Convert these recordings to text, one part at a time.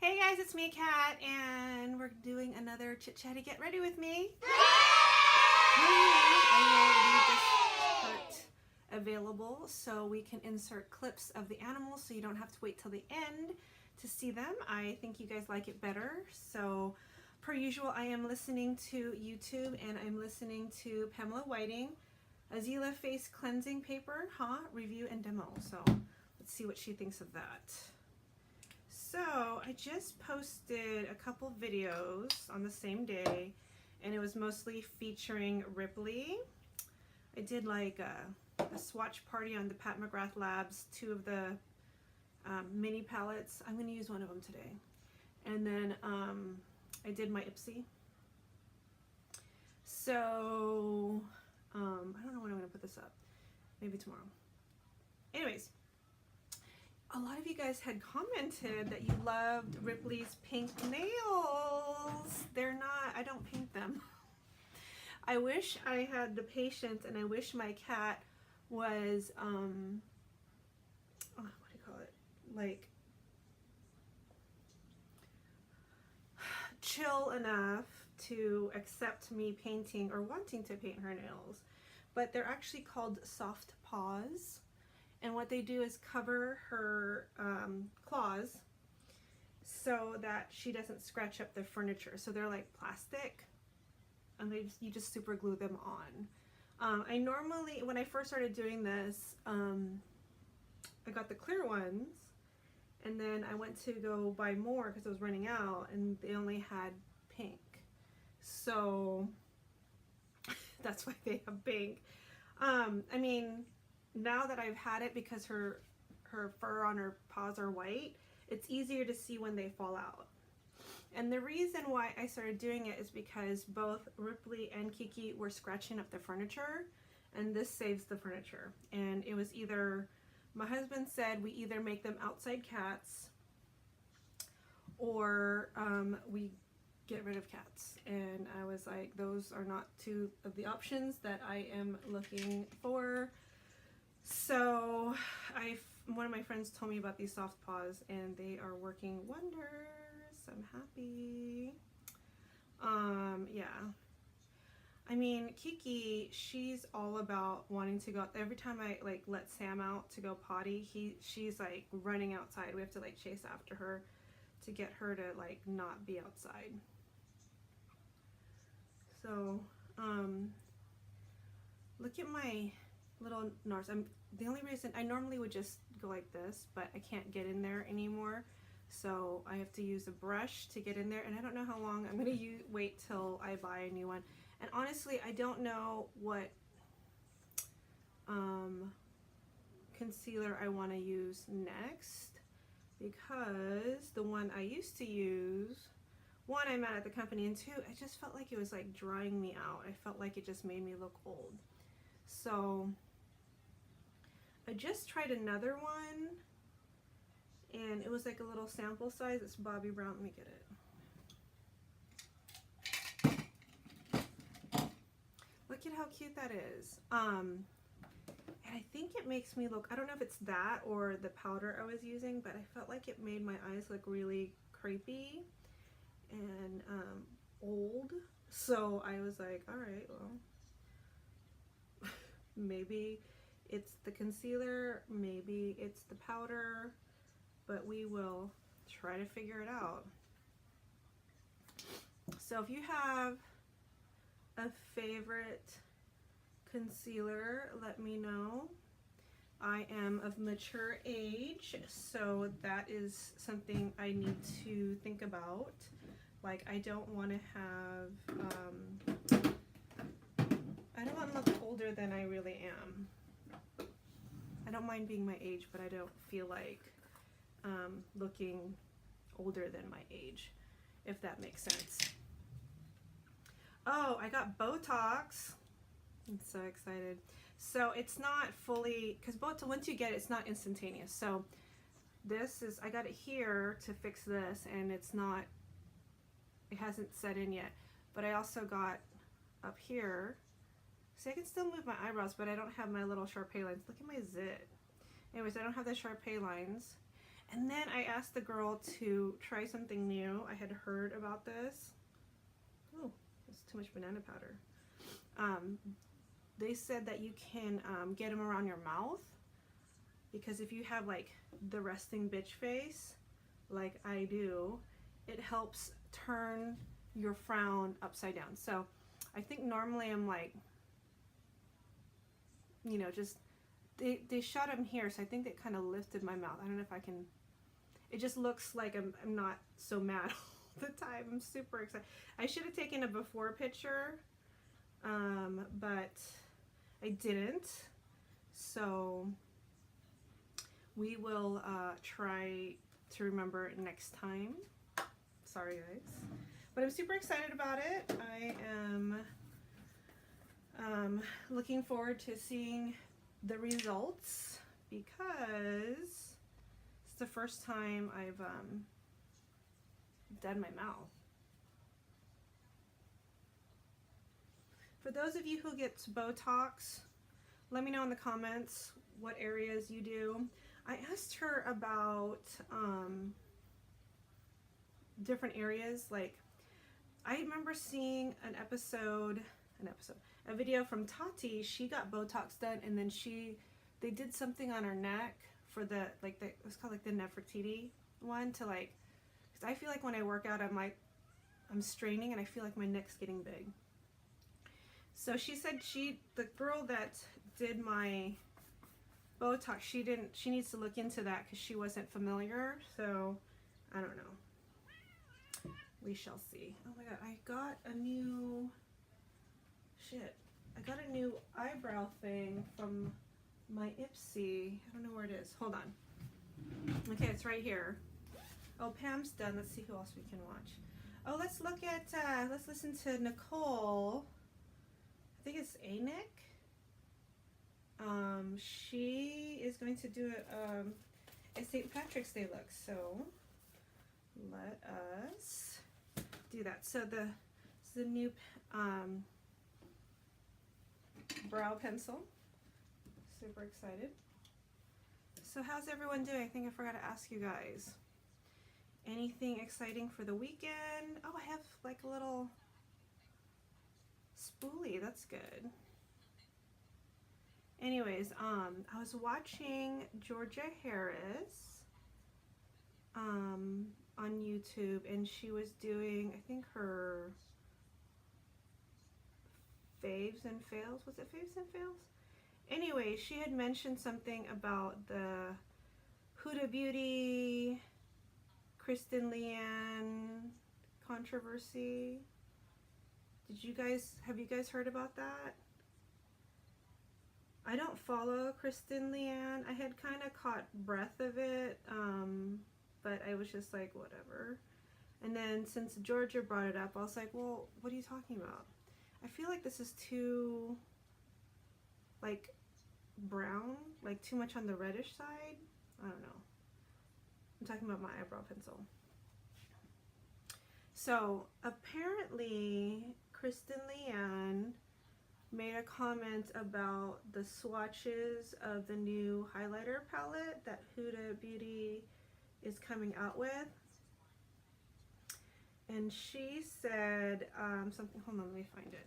Hey guys, it's me, Kat, and we're doing another chit chatty get ready with me. I will leave this part available so we can insert clips of the animals so you don't have to wait till the end to see them. I think you guys like it better. So per usual, I am listening to YouTube and I'm listening to Pamela Whiting, Azila Face Cleansing Paper, review and demo. So let's see what she thinks of that. So I just posted a couple videos on the same day and it was mostly featuring Ripley. I did like a swatch party on the Pat McGrath Labs, 2 of the mini palettes. I'm going to use one of them today. And then I did my Ipsy. So I don't know when I'm going to put this up. Maybe tomorrow. Anyways. A lot of you guys had commented that you loved Ripley's pink nails. They're not, I don't paint them. I wish I had the patience and I wish my cat was, what do you call it? Like, chill enough to accept me painting or wanting to paint her nails. But they're actually called soft paws. And what they do is cover her claws so that she doesn't scratch up the furniture. So they're like plastic, and you just super glue them on. I normally, when I first started doing this, I got the clear ones, and then I went to go buy more because I was running out, and they only had pink. So that's why they have pink. I mean, now that I've had it, because her fur on her paws are white, it's easier to see when they fall out. And the reason why I started doing it is because both Ripley and Kiki were scratching up the furniture, and this saves the furniture. And it was either, my husband said we either make them outside cats or we get rid of cats. And I was like, those are not 2 of the options that I am looking for. So one of my friends told me about these soft paws and they are working wonders. I'm happy. Yeah. I mean, Kiki, she's all about wanting to go. Every time I like let Sam out to go potty, she's like running outside. We have to like chase after her to get her to like not be outside. So, look at my little NARS. The only reason I normally would just go like this, but I can't get in there anymore, so I have to use a brush to get in there, and I don't know how long. I'm gonna wait till I buy a new one. And honestly, I don't know what concealer I want to use next, because the one I used to use, 1, I'm mad at the company, and 2, I just felt like it was like drying me out. I felt like it just made me look old. So I just tried another one, and it was like a little sample size. It's Bobbi Brown. Let me get it. Look at how cute that is. And I think it makes me look, I don't know if it's that or the powder I was using, but I felt like it made my eyes look really creepy and old. So I was like, all right, well, maybe it's the concealer, maybe it's the powder, but we will try to figure it out. So if you have a favorite concealer, let me know. I am of mature age, so that is something I need to think about. Like, I don't want to have, I don't want to look older than I really am. I don't mind being my age, but I don't feel like looking older than my age, if that makes sense. Oh, I got Botox. I'm so excited. So it's not fully, because Botox, once you get it, it's not instantaneous. So this is, I got it here to fix this, and it's not, it hasn't set in yet. But I also got up here. See, I can still move my eyebrows, but I don't have my little Sharpay lines. Look at my zit. Anyways, I don't have the Sharpay lines. And then I asked the girl to try something new. I had heard about this. Oh, that's too much banana powder. They said that you can get them around your mouth, because if you have like the resting bitch face, like I do, it helps turn your frown upside down. So I think normally I'm like, you know, just, they shot them here, so I think it kind of lifted my mouth. I don't know if I can, it just looks like I'm not so mad all the time. I'm super excited. I should have taken a before picture, but I didn't. So we will try to remember next time. Sorry guys. But I'm super excited about it. I am looking forward to seeing the results, because it's the first time I've done my mouth. For those of you who get Botox, let me know in the comments what areas you do. I asked her about different areas. Like, I remember seeing a video from Tati. She got Botox done, and then they did something on her neck for it was called like the Nefertiti one, to like, because I feel like when I work out, I'm straining and I feel like my neck's getting big. So she said the girl that did my Botox, she needs to look into that, because she wasn't familiar. So I don't know. We shall see. Oh my god, I got a new eyebrow thing from my Ipsy. I don't know where it is. Hold on. Okay, it's right here. Oh, Pam's done. Let's see who else we can watch. Oh, let's listen to Nicole. I think it's Nick. She is going to do a St. Patrick's Day look, so let us do that. So this is the new brow pencil. Super excited. So how's everyone doing? I think I forgot to ask you guys. Anything exciting for the weekend? Oh, I have like a little spoolie. That's good. Anyways, I was watching Georgia Harris on YouTube, and she was doing, I think, her faves and fails. Was it faves and fails? Anyway, she had mentioned something about the Huda Beauty, Kristen Leanne controversy. Have you guys heard about that? I don't follow Kristen Leanne. I had kind of caught breath of it, but I was just like, whatever. And then since Georgia brought it up, I was like, well, what are you talking about? I feel like this is too, like, brown, like too much on the reddish side. I don't know. I'm talking about my eyebrow pencil. So apparently Kristen Leanne made a comment about the swatches of the new highlighter palette that Huda Beauty is coming out with. And she said something, hold on, let me find it.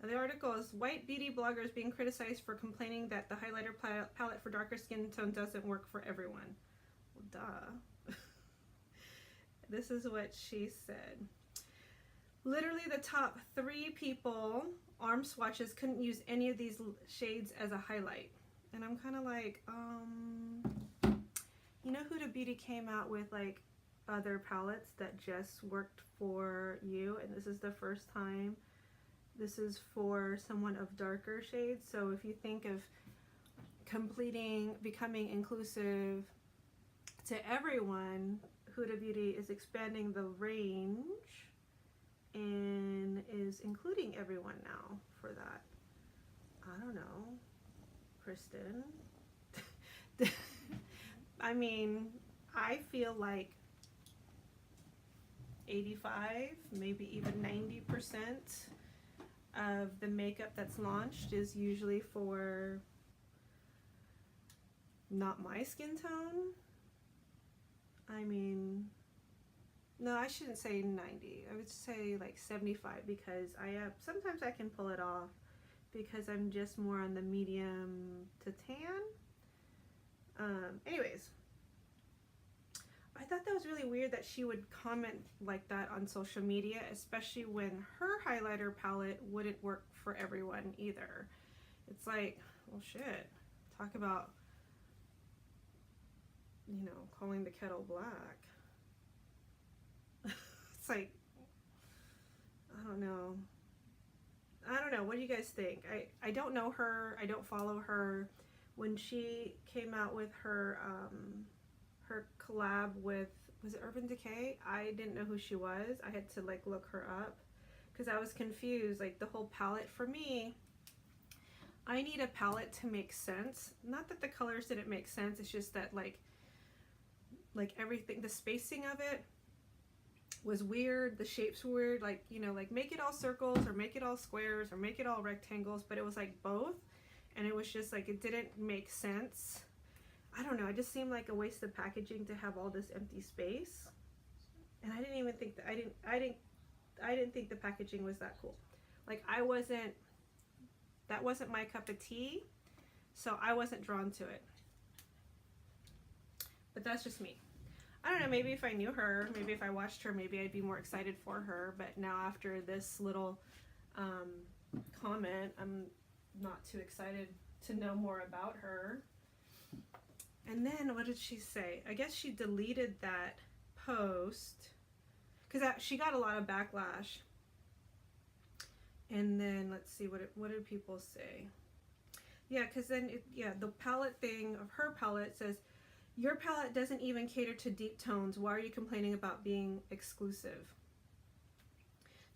And the article is, white beauty bloggers being criticized for complaining that the highlighter palette for darker skin tone doesn't work for everyone. Well, duh. This is what she said. Literally the top 3 people, arm swatches, couldn't use any of these shades as a highlight. And I'm kind of like, you know, Huda Beauty came out with like other palettes that just worked for you, and this is the first time. This is for someone of darker shades. So if you think of becoming inclusive to everyone, Huda Beauty is expanding the range and is including everyone now for that. I don't know, Kristen. I mean, I feel like 85, maybe even 90% of the makeup that's launched is usually for not my skin tone. I mean, no, I shouldn't say 90. I would say like 75 because sometimes I can pull it off because I'm just more on the medium to tan. Anyways, I thought that was really weird that she would comment like that on social media, especially when her highlighter palette wouldn't work for everyone either. It's like, well, shit, talk about, you know, calling the kettle black. It's like, I don't know. What do you guys think? I don't know her. I don't follow her. When she came out with her her collab with, was it Urban Decay? I didn't know who she was. I had to like look her up because I was confused. Like the whole palette for me, I need a palette to make sense. Not that the colors didn't make sense. It's just that like everything, the spacing of it was weird. The shapes were weird. Like, you know, like make it all circles or make it all squares or make it all rectangles. But it was like both. And it was just like, it didn't make sense. I don't know, it just seemed like a waste of packaging to have all this empty space. And I didn't even think that, I didn't think the packaging was that cool. Like that wasn't my cup of tea, so I wasn't drawn to it. But that's just me. I don't know, maybe if I knew her, maybe if I watched her, maybe I'd be more excited for her. But now after this little comment, I'm not too excited to know more about her. And then what did she say? I guess she deleted that post because she got a lot of backlash. And then let's see, what did people say? Yeah, because then the palette thing of her palette says, your palette doesn't even cater to deep tones. Why are you complaining about being exclusive?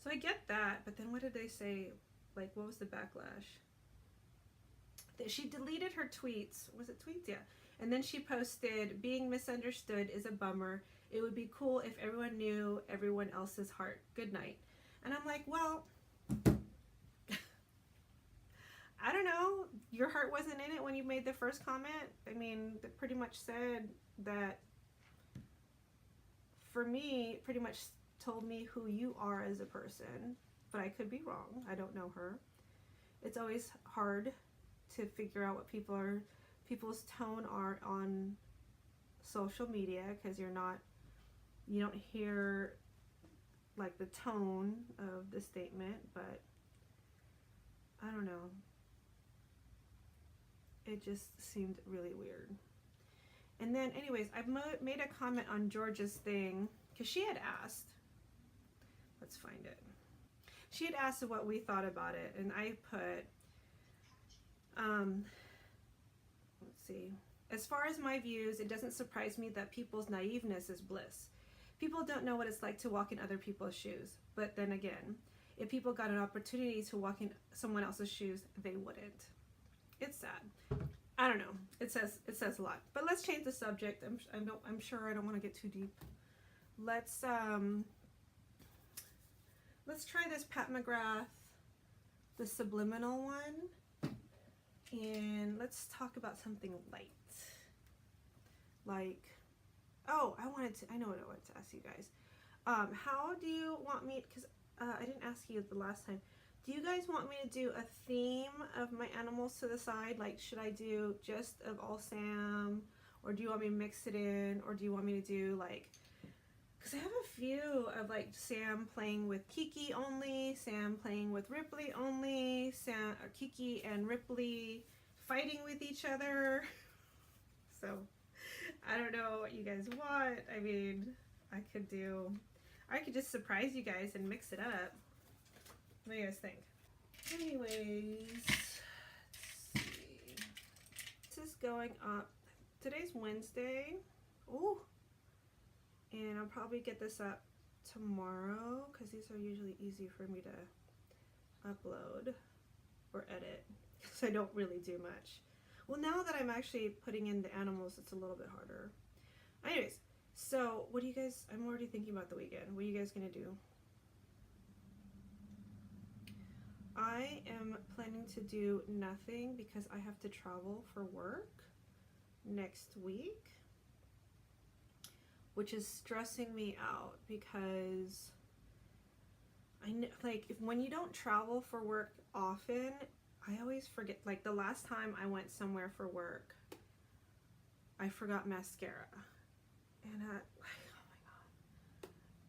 So I get that, but then what did they say? Like, what was the backlash? She deleted her tweets. Was it tweets? Yeah. And then she posted, being misunderstood is a bummer. It would be cool if everyone knew everyone else's heart. Good night. And I'm like, well, I don't know. Your heart wasn't in it when you made the first comment. I mean, it pretty much said that, for me, pretty much told me who you are as a person. But I could be wrong. I don't know her. It's always hard to figure out what people's tone are on social media, because you don't hear like the tone of the statement. But I don't know, it just seemed really weird. And then anyways, I made a comment on George's thing because she had asked, let's find it, she had asked what we thought about it, and I put let's see. As far as my views, it doesn't surprise me that people's naiveness is bliss. People don't know what it's like to walk in other people's shoes. But then again, if people got an opportunity to walk in someone else's shoes, they wouldn't. It's sad. I don't know. It says a lot. But let's change the subject. I'm sure I don't want to get too deep. Let's try this Pat McGrath, the subliminal one. And let's talk about something light. Like, oh, I know what I wanted to ask you guys. How do you want me, because I didn't ask you the last time, do you guys want me to do a theme of my animals to the side? Like, should I do just of all Sam, or do you want me to mix it in, or do you want me to do like, because I have a few of like Sam playing with Kiki only, Sam playing with Ripley only, Kiki and Ripley fighting with each other. So I don't know what you guys want. I mean, I could just surprise you guys and mix it up. What do you guys think? Anyways, let's see. This is going up. Today's Wednesday. Ooh. And I'll probably get this up tomorrow because these are usually easy for me to upload or edit because I don't really do much. Well, now that I'm actually putting in the animals, it's a little bit harder. Anyways, so what do you guys, I'm already thinking about the weekend. What are you guys gonna do? I am planning to do nothing because I have to travel for work. next week, which is stressing me out because I know, like, when you don't travel for work often, I always forget. Like the last time I went somewhere for work, I forgot mascara, and oh my god.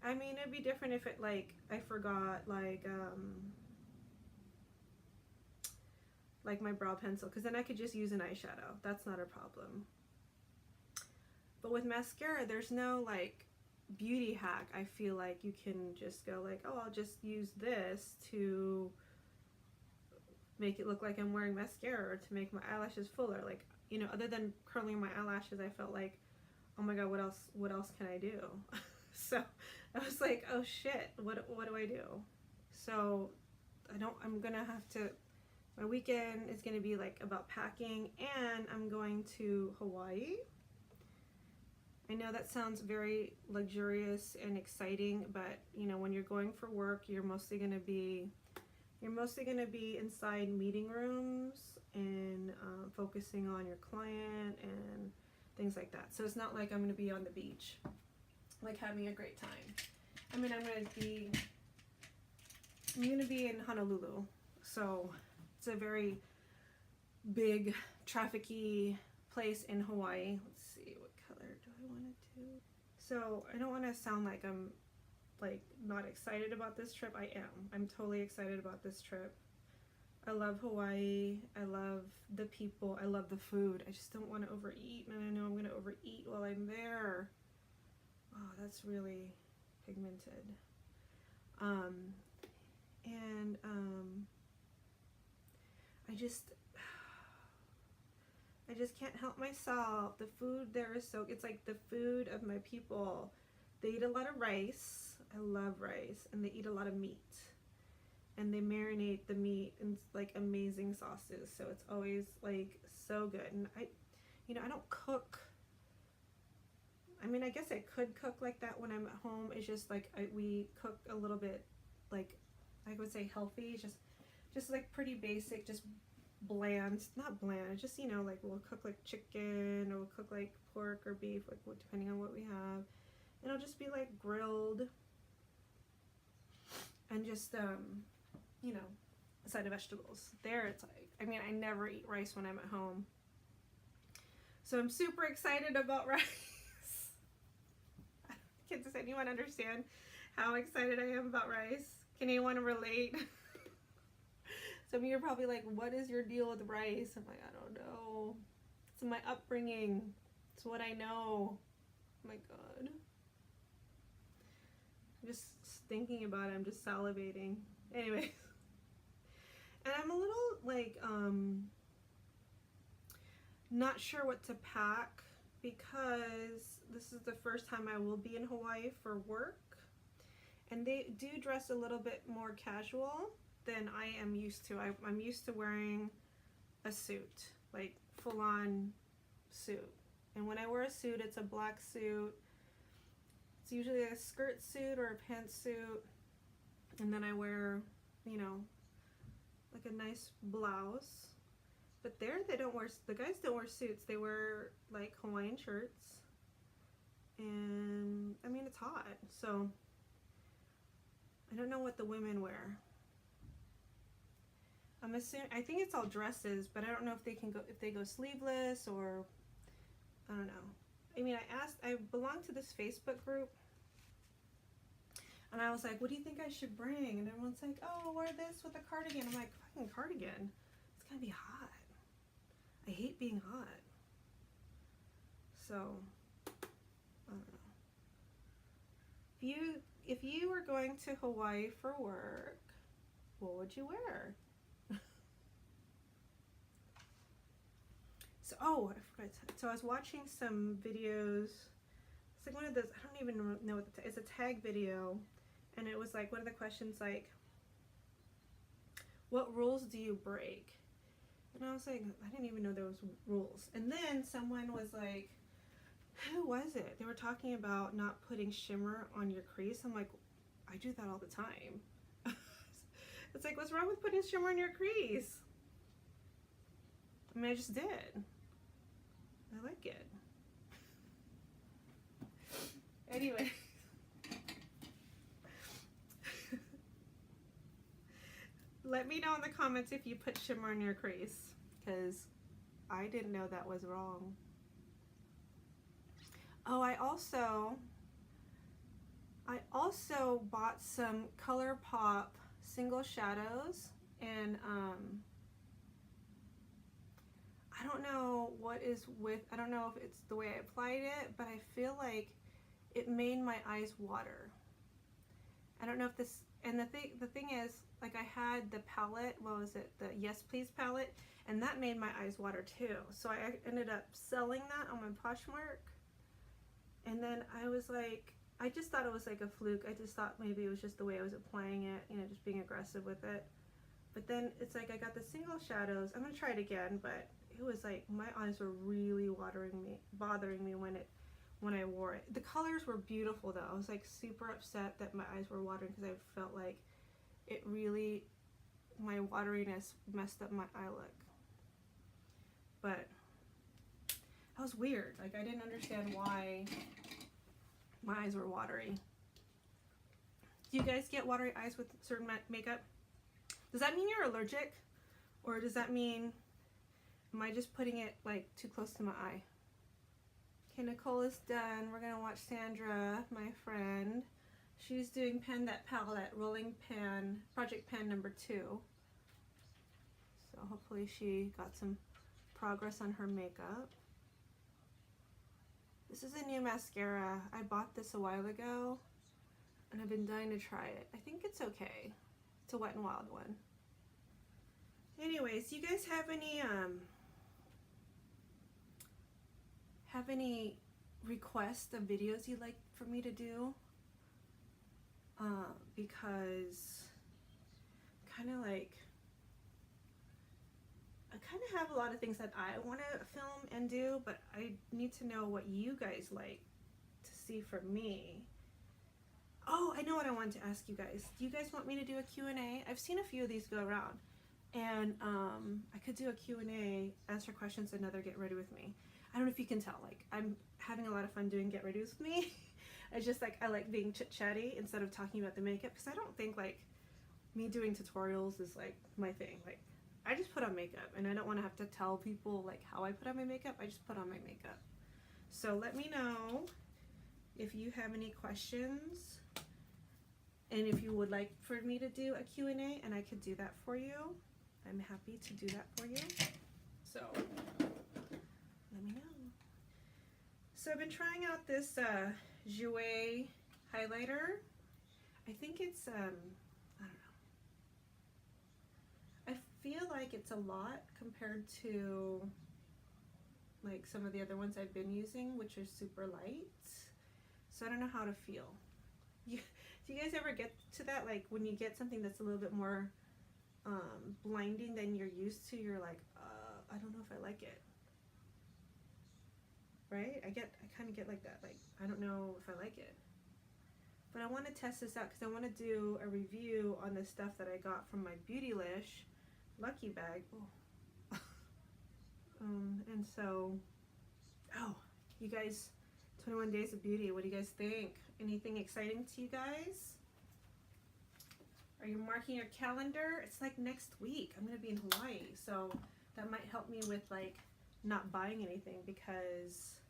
I mean, it'd be different if it, like, I forgot like my brow pencil, because then I could just use an eyeshadow. That's not a problem. But with mascara, there's no like beauty hack. I feel like you can just go like, oh, I'll just use this to make it look like I'm wearing mascara, or to make my eyelashes fuller. Like, you know, other than curling my eyelashes, I felt like, oh my god, what else can I do? So I was like, oh shit, what do I do? So I'm gonna have to, my weekend is gonna be like about packing, and I'm going to Hawaii. I know that sounds very luxurious and exciting, but you know, when you're going for work, you're mostly gonna be inside meeting rooms and focusing on your client and things like that. So it's not like I'm gonna be on the beach, like having a great time. I mean, I'm gonna be in Honolulu, so it's a very big, trafficy place in Hawaii. Let's see, what color do I want to do? So I don't want to sound like I'm like not excited about this trip. I am. I'm totally excited about this trip. I love Hawaii. I love the people. I love the food. I just don't want to overeat, and I know I'm going to overeat while I'm there. Oh, that's really pigmented. I just can't help myself. The food there is so, it's like the food of my people. They eat a lot of rice. I love rice. And they eat a lot of meat. And they marinate the meat in like amazing sauces. So it's always like so good. And I don't cook. I mean, I guess I could cook like that when I'm at home. It's just like we cook a little bit, like, I would say healthy. Just like pretty basic, just bland, not bland, just, you know, like we'll cook like chicken, or we'll cook like pork or beef, like depending on what we have. And it'll just be like grilled and just you know, a side of vegetables. There it's like, I mean, I never eat rice when I'm at home, so I'm super excited about rice. Does anyone understand how excited I am about rice? Can anyone relate? Some of you are probably like, what is your deal with rice? I'm like, I don't know. It's my upbringing. It's what I know. Oh my god. I'm just thinking about it. I'm just salivating. Anyways. And I'm a little like, not sure what to pack, because this is the first time I will be in Hawaii for work. And they do dress a little bit more casual than I am used to. I'm used to wearing a suit, like full-on suit. And when I wear a suit, it's a black suit. It's usually a skirt suit or a pantsuit. And then I wear, you know, like a nice blouse. But there they don't wear, the guys don't wear suits. They wear like Hawaiian shirts. And I mean, it's hot. So I don't know what the women wear. I'm assuming, I think it's all dresses, but I don't know if they can go, if they go sleeveless, or I don't know. I mean, I belong to this Facebook group, and I was like, what do you think I should bring? And everyone's like, oh, wear this with a cardigan. I'm like, fucking cardigan? It's gonna be hot. I hate being hot. So, I don't know. If you were going to Hawaii for work, what would you wear? So, oh, I forgot. So I was watching some videos. It's like one of those, I don't even know what it's a tag video. And it was like, one of the questions like, what rules do you break? And I was like, I didn't even know there was rules. And then someone was like, who was it? They were talking about not putting shimmer on your crease. I'm like, I do that all the time. It's like, what's wrong with putting shimmer on your crease? I mean, I just did. I like it. Anyway. Let me know in the comments if you put shimmer in your crease, because I didn't know that was wrong. Oh, I also bought some ColourPop single shadows, and I don't know what is with, I don't know if it's the way I applied it, but I feel like it made my eyes water. I don't know if this, and the thing is, like, I had the palette, what was it, the Yes Please palette, and that made my eyes water too. So I ended up selling that on my Poshmark, and then I was like, I just thought it was like a fluke. I just thought maybe it was just the way I was applying it, you know, just being aggressive with it. But then it's like I got the single shadows. I'm gonna try it again, but it was like my eyes were really bothering me when I wore it. The colors were beautiful though. I was like super upset that my eyes were watering because I felt like it really, my wateriness messed up my eye look. But that was weird. Like, I didn't understand why my eyes were watery. Do you guys get watery eyes with certain makeup? Does that mean you're allergic? Or does that mean, am I just putting it like too close to my eye? Okay, Nicole is done. We're gonna watch Sandra, my friend. She's doing Pen That Palette, Rolling Pan, Project Pen number 2. So hopefully she got some progress on her makeup. This is a new mascara. I bought this a while ago, and I've been dying to try it. I think it's okay. It's a Wet n Wild one. Anyways, you guys have any requests of videos you'd like for me to do? Because I kind of have a lot of things that I want to film and do, but I need to know what you guys like to see from me. Oh, I know what I wanted to ask you guys. Do you guys want me to do a Q&A? I've seen a few of these go around, and I could do a Q&A, answer questions, another Get Ready With Me. I don't know if you can tell, like, I'm having a lot of fun doing Get Ready With Me. It's just like I like being chit-chatty instead of talking about the makeup, because I don't think like me doing tutorials is like my thing. Like, I just put on makeup, and I don't want to have to tell people like how I put on my makeup. I just put on my makeup. So let me know if you have any questions, and if you would like for me to do a Q&A, and I could do that for you. I'm happy to do that for you. So let me know. So I've been trying out this Jouer highlighter. I think it's, I don't know. I feel like it's a lot compared to like some of the other ones I've been using, which are super light. So I don't know how to feel. Do you guys ever get to that? Like when you get something that's a little bit more blinding than you're used to, you're like, I don't know if I like it. Right? I kind of get like that. Like, I don't know if I like it. But I want to test this out because I want to do a review on the stuff that I got from my Beautylish Lucky Bag. Oh. And so, you guys, 21 Days of Beauty, what do you guys think? Anything exciting to you guys? Are you marking your calendar? It's like next week. I'm going to be in Hawaii, so that might help me with like not buying anything because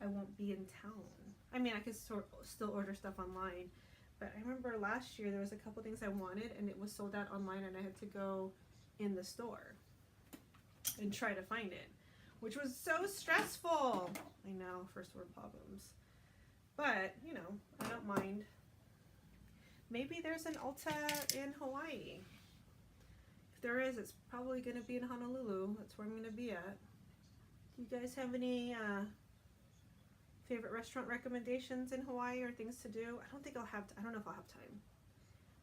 I won't be in town. I mean, I could still order stuff online, but I remember last year there was a couple things I wanted and it was sold out online, and I had to go in the store and try to find it, which was so stressful. I know, first world problems, but you know, I don't mind. Maybe there's an Ulta in Hawaii. If there is, it's probably going to be in Honolulu. That's where I'm going to be at. Do you guys have any favorite restaurant recommendations in Hawaii or things to do? I don't think I'll have, I don't know if I'll have time.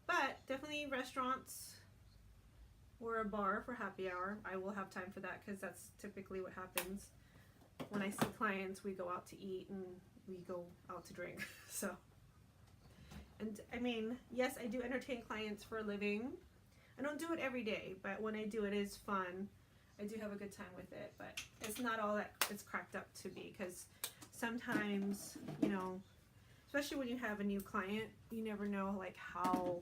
But definitely restaurants or a bar for happy hour. I will have time for that because that's typically what happens. When I see clients, we go out to eat and we go out to drink. So, and I mean, yes, I do entertain clients for a living. I don't do it every day, but when I do, it is fun. I do have a good time with it, but it's not all that it's cracked up to be, because sometimes, you know, especially when you have a new client, you never know like how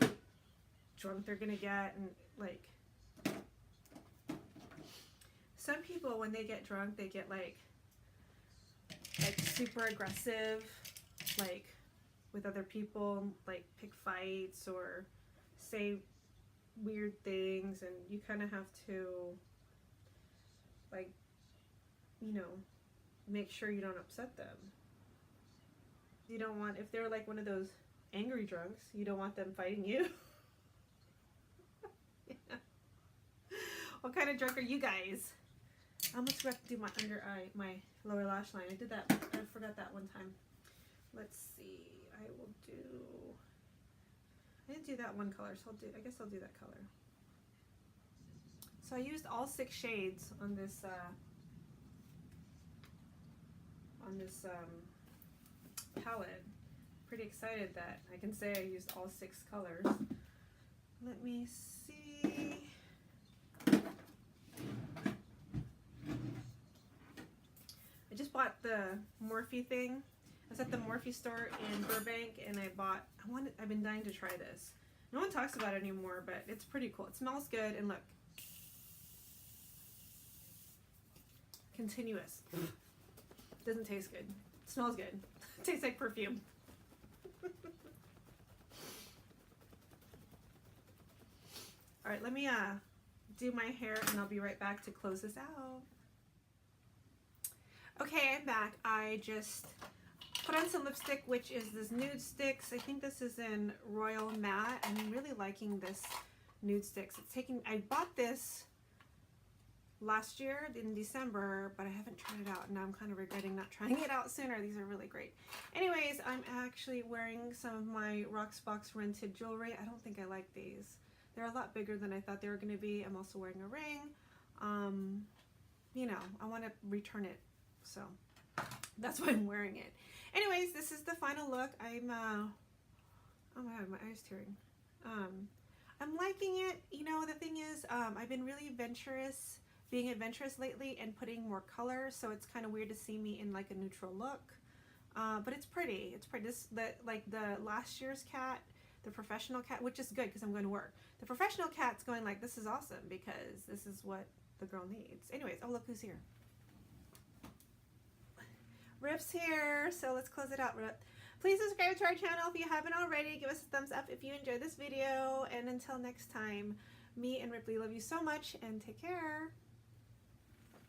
drunk they're gonna get, and like some people when they get drunk they get like super aggressive, like with other people, like pick fights or say weird things, and you kind of have to, like, you know, make sure you don't upset them. You don't want, if they're like one of those angry drunks, you don't want them fighting you. Yeah. What kind of drunk are you guys? I almost forgot to do my under eye, my lower lash line. I did that, I forgot that one time. Let's see, I didn't do that one color, so I guess I'll do that color. So I used all 6 shades on this palette. Pretty excited that I can say I used all 6 colors. Let me see. I just bought the Morphe thing. I was at the Morphe store in Burbank, and I've been dying to try this. No one talks about it anymore, but it's pretty cool. It smells good, and look. Continuous. Doesn't taste good. It smells good. It tastes like perfume. Alright, let me do my hair, and I'll be right back to close this out. Okay, I'm back. I just put on some lipstick, which is this Nude Sticks. I think this is in Royal Matte. I'm really liking this Nude Sticks. I bought this last year in December, but I haven't tried it out, and now I'm kind of regretting not trying it out sooner. These are really great. Anyways, I'm actually wearing some of my Rocksbox rented jewelry. I don't think I like these. They're a lot bigger than I thought they were going to be. I'm also wearing a ring. You know, I want to return it, so that's why I'm wearing it. Anyways, this is the final look. I'm oh my god, my eye's tearing. I'm liking it. You know, the thing is, I've been really being adventurous lately and putting more color, so it's kind of weird to see me in like a neutral look. But it's pretty. It's pretty. Like the last year's cat, the professional cat, which is good because I'm going to work. The professional cat's going like, this is awesome because this is what the girl needs. Anyways, oh look who's here. Rip's here, so let's close it out, Rip. Please subscribe to our channel if you haven't already. Give us a thumbs up if you enjoyed this video. And until next time, me and Ripley love you so much, and take care.